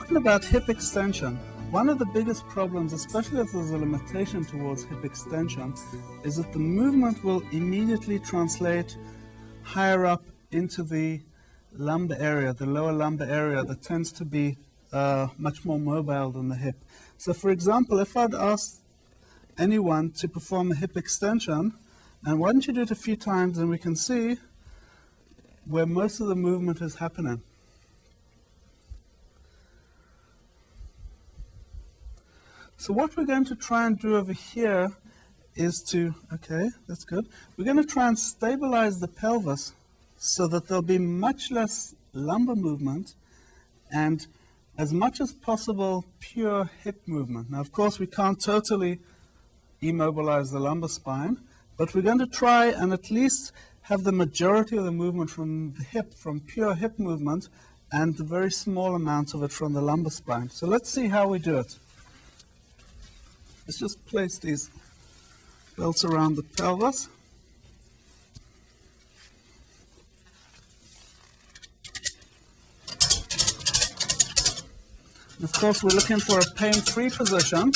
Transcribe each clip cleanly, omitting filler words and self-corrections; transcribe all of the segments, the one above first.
talking about hip extension, one of the biggest problems, especially if there's a limitation towards hip extension, is that the movement will immediately translate higher up into the lumbar area, the lower lumbar area that tends to be much more mobile than the hip. So for example, if I'd ask anyone to perform a hip extension, and why don't you do it a few times and we can see where most of the movement is happening. So what we're going to try and do over here is to, okay, that's good. We're going to try and stabilize the pelvis so that there'll be much less lumbar movement and as much as possible pure hip movement. Now, of course, we can't totally immobilize the lumbar spine, but we're going to try and at least have the majority of the movement from the hip, from pure hip movement, and a very small amount of it from the lumbar spine. So let's see how we do it. Let's just place these belts around the pelvis. Of course, we're looking for a pain-free position,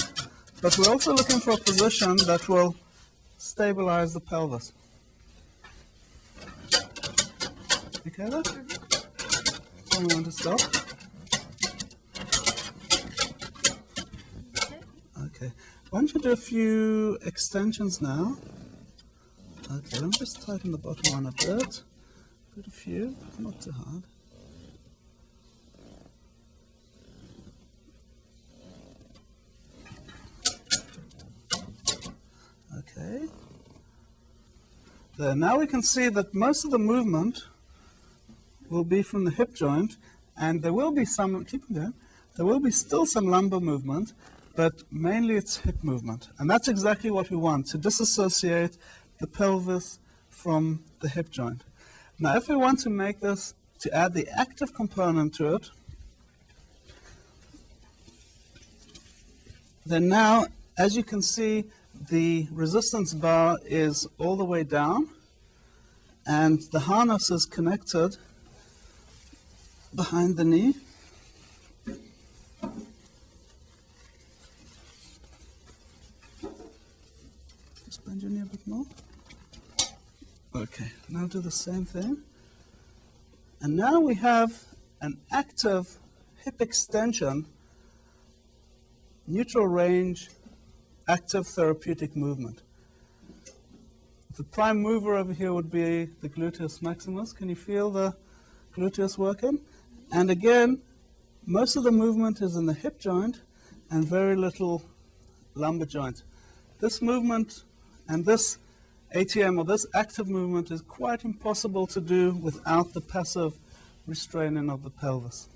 but we're also looking for a position that will stabilize the pelvis. Okay, there? Tell me when to stop. Okay. Why don't you do a few extensions now? Okay, let me just tighten the bottom one a bit. Do a few, not too hard. Okay. There. Now we can see that most of the movement will be from the hip joint, and there will be some, keep it there, there will be still some lumbar movement, but mainly it's hip movement. And that's exactly what we want, to disassociate the pelvis from the hip joint. Now, if we want to make this, to add the active component to it, then now, as you can see, the resistance bar is all the way down, and the harness is connected behind the knee. Just bend your knee a bit more. Okay, now do the same thing. And now we have an active hip extension, neutral range, active therapeutic movement. The prime mover over here would be the gluteus maximus. Can you feel the gluteus working? And again, most of the movement is in the hip joint and very little lumbar joint. This movement and this ATM, or this active movement, is quite impossible to do without the passive restraining of the pelvis.